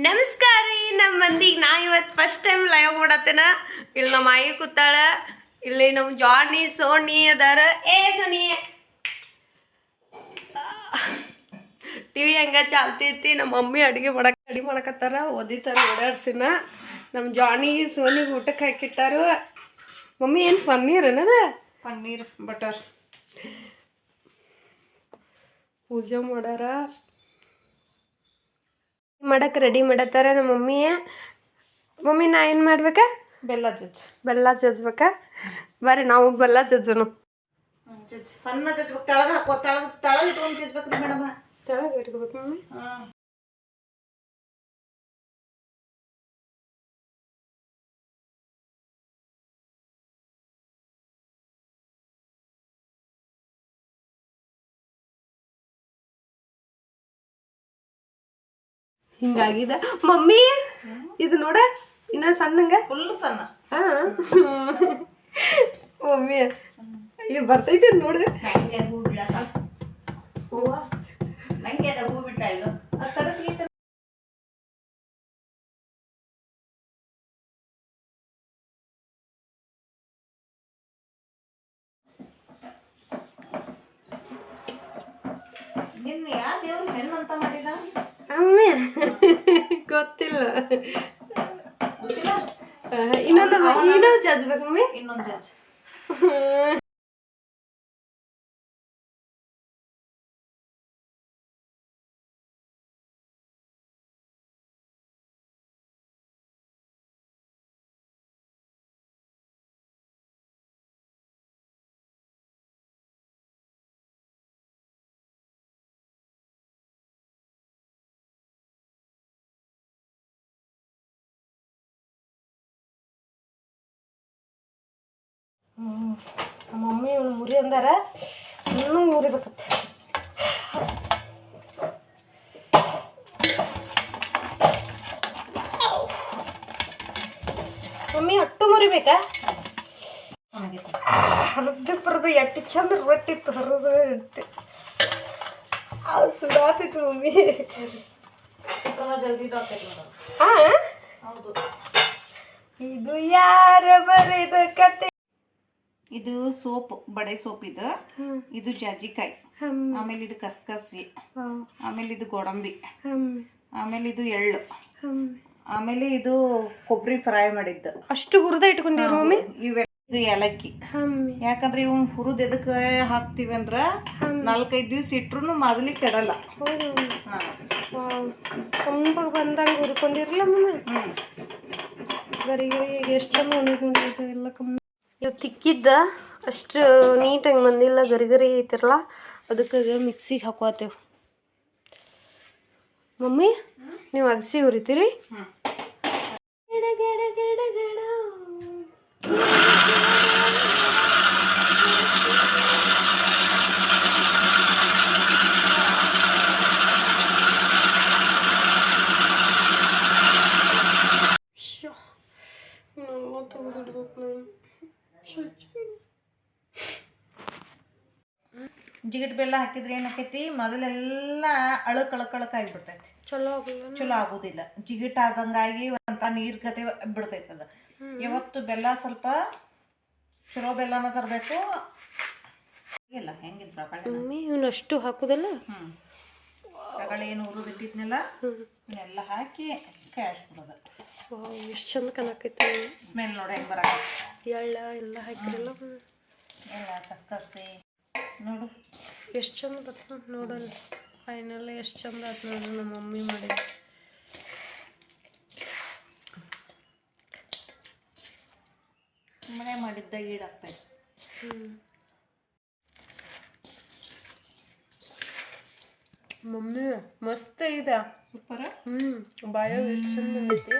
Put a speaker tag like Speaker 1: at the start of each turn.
Speaker 1: ನಮಸ್ಕಾರ ರೀ ನಮ್ಮ ಮಂದಿಗೆ. ನಾ ಇವತ್ತು ಫಸ್ಟ್ ಟೈಮ್ ಲೈವ್ ಮಾಡತ್ತೇನ. ಇಲ್ಲಿ ನಮ್ಮ ಆಯಿ ಕೂತಾಳ, ಇಲ್ಲಿ ನಮ್ಮ ಜಾನಿ ಸೋನಿ ಅದಾರ. ಸೋನಿ ಟಿವಿ ಹಂಗ ಚಾಲ್ತೈತಿ. ನಮ್ಮ ಮಮ್ಮಿ ಅಡುಗೆ ಮಾಡಕತ್ತಾರ, ಓದಿತಾರ ಓಡಾಡ್ಸಿನ. ನಮ್ಮ ಜಾನಿ ಸೋನಿಗೆ ಊಟಕ್ಕೆ ಹಾಕಿಟ್ಟಾರು. ಮಮ್ಮಿ ಏನು ಪನ್ನೀರ್ ಏನದ?
Speaker 2: ಪನ್ನೀರ್ ಬಟರ್
Speaker 1: ಪೂಜೆ ಮಾಡಾರ, ಮಾಡಕ್ಕೆ ರೆಡಿ ಮಾಡತ್ತಾರ ನಮ್ಮ ಮಮ್ಮಿ. ಮಮ್ಮಿ ನಾ ಏನು ಮಾಡ್ಬೇಕಾ? ಬೆಲ್ಲ ಜಜ್ಬೇಕಾ? ಬರ್ರಿ ನಾವು ಬೆಲ್ಲ ಜಜ್ಜನು.
Speaker 2: ಸಣ್ಣ ಜಜ್ಬೇಕು, ತೆಳಗ ಹಾಕೋ, ತೆಳಗ ಇಟ್ಕೊಂಡು ಜಜ್ಬೇಕ್ರಿ ಮೇಡಮ್.
Speaker 1: ತೆಳಗ ಇಟ್ಕೋಬೇಕು ಮಮ್ಮಿ. ಹಿಂಗಾಗಿದ ಮಮ್ಮಿ. ಇದು ನೋಡ ಇನ್ನ ಸಣ್ಣಂಗ,
Speaker 2: ಫುಲ್ ಸಣ್ಣ.
Speaker 1: ಮಮ್ಮಿ ಇದು ಬರ್ತೈತಿ ನೋಡ್ರಿ.
Speaker 2: ನಿನ್ನ ಯಾ ದೇವ್ರು ಹೆಣ್ಣು ಅಂತ ಮಾಡಿದ?
Speaker 1: ಮಮ್ಮಿ ಗೊತ್ತಿಲ್ಲ. ಇನ್ನೊಂದು ಜಜ್ಬೇಕು ಮಮ್ಮಿ.
Speaker 2: ಇನ್ನೊಂದು ಜಜ್.
Speaker 1: ಮಮ್ಮಿ ಇವನು ಮುರಿ ಅಂದಾರ, ಇನ್ನೂ ಮುರಿಬೇಕತ್ತ. ಮಮ್ಮಿ ಅಟ್ಟು ಮುರಿಬೇಕಾ? ಹರಿದು ಪರದು ಎಟ್ಟು ಚಂದ ರೊಟ್ಟಿತ್ತು, ಹರಿದು ಇಟ್ಟು ಅದು ಸುಡಾತಿತ್ತು ಮಮ್ಮಿ.
Speaker 2: ಜಲ್ದಿ
Speaker 1: ಹೌದು. ಇದು ಯಾರ ಬರೆದ ಕತೆ?
Speaker 2: ಇದು ಸೋಪ್, ಬಡೆ ಸೋಪ್. ಇದು ಜಾಜಿಕಾಯಿ, ಆಮೇಲೆ ಇದು ಕಸ್ಕಸಿ, ಆಮೇಲೆ ಇದು ಗೋಡಂಬಿ, ಆಮೇಲೆ ಇದು ಎಳ್ಳು, ಆಮೇಲೆ ಇದು ಕೊಬ್ಬರಿ ಫ್ರೈ ಮಾಡಿದ್ದು.
Speaker 1: ಅಷ್ಟು ಹುರಿದ ಇಟ್ಕೊಂಡಿರ ಮಮ್ಮಿ?
Speaker 2: ಇದು ಏಲಕ್ಕಿ. ಯಾಕಂದ್ರೆ ಇವ್ ಹುರಿದ್ ಎದಕ್ಕೆ ಹಾಕ್ತಿವಿ ಅಂದ್ರ 4-5 ದಿವ್ಸ ಇಟ್ರು ಮೊದಲಿ ಕೆಡಲ್ಲ.
Speaker 1: ತುಂಬ ಬಂದಂಗ ಹುರ್ಕೊಂಡಿರಲ್ಲ ಮಮ್ಮಿ. ಗರಿಗೆ ಎಷ್ಟು ಚಂದ ಉಣಿಕೊಂಡಿದ್ದು ಎಲ್ಲ ಕಮ್ಮಿ. ಇದು ತಿಕ್ಕಿದ್ದ ಅಷ್ಟು ನೀಟಾಗಿ ಬಂದಿಲ್ಲ, ಗರಿ ಐತಿರಲ್ಲ, ಅದಕ್ಕೆ ಮಿಕ್ಸಿಗೆ ಹಾಕೋತೇವೆ. ಮಮ್ಮಿ ನೀವು ಅಗಸಿ ಹುರಿತೀರಿ?
Speaker 2: ಜಿಗಟ್ ಬೆಲ್ಲ ಹಾಕಿದ್ರೆ ಏನಾಕೈತಿ, ಮೊದಲೆಲ್ಲ ಅಳಕ್ ಆಗಿಬಿಡ್ತೈತಿ. ಚಲೋ ಆಗೋದಿಲ್ಲ. ಜಿಗಿಟ್ ಆದಂಗಾಗಿ ಅಂತ ನೀರ್ ಕತೆ ಬಿಡ್ತೈತಿ. ಅದ ಯಾವತ್ತು ಬೆಲ್ಲ ಸ್ವಲ್ಪ ಚಲೋ ಬೆಲ್ಲನ ತರಬೇಕು. ಇಲ್ಲ ಹೆಂಗಿದ್ರ
Speaker 1: ಇವನಷ್ಟು ಹಾಕುದಲ್ಲ.
Speaker 2: ತಗಳೆ ಏನು ಹುರಿದಿಟ್ಟಿದ್ನೆಲ್ಲ ಇವನ್ನೆಲ್ಲ ಹಾಕಿ ಕಾಯಿಸ್ಬಿಡೋದು.
Speaker 1: ಎಷ್ಟು ಚಂದ ಕಾಣಕೈತಿ.
Speaker 2: ಸ್ಮೆಲ್ ನೋಡಿ ಹೆಂಗ್ ಬರ.
Speaker 1: ಎಳ್ಳ ಎಲ್ಲ ಹಾಕಿರಲ್ಲ,
Speaker 2: ಎಲ್ಲ ಕಸ್ಕಸಿ ನೋಡು
Speaker 1: ಎಷ್ಟು ಚಂದ ಬರ್ತದೆ. ನೋಡೋಣ ಫೈನಲ್ ಎಷ್ಟು ಚಂದ ಆಯ್ತು ನೋಡ್ರಿ ನಮ್ಮ ಮಮ್ಮಿ ಮಾಡಿ.
Speaker 2: ಮನೆ ಮಾಡಿದ್ದ ಈಡಾಗ್ತೈತೆ.
Speaker 1: ಮಮ್ಮಿ ಮಸ್ತ್ ಇದೆ,
Speaker 2: ಸೂಪರ್.
Speaker 1: ಬಾಯಾಗ ಎಷ್ಟು ಚಂದ ಬಂದೈತಿ.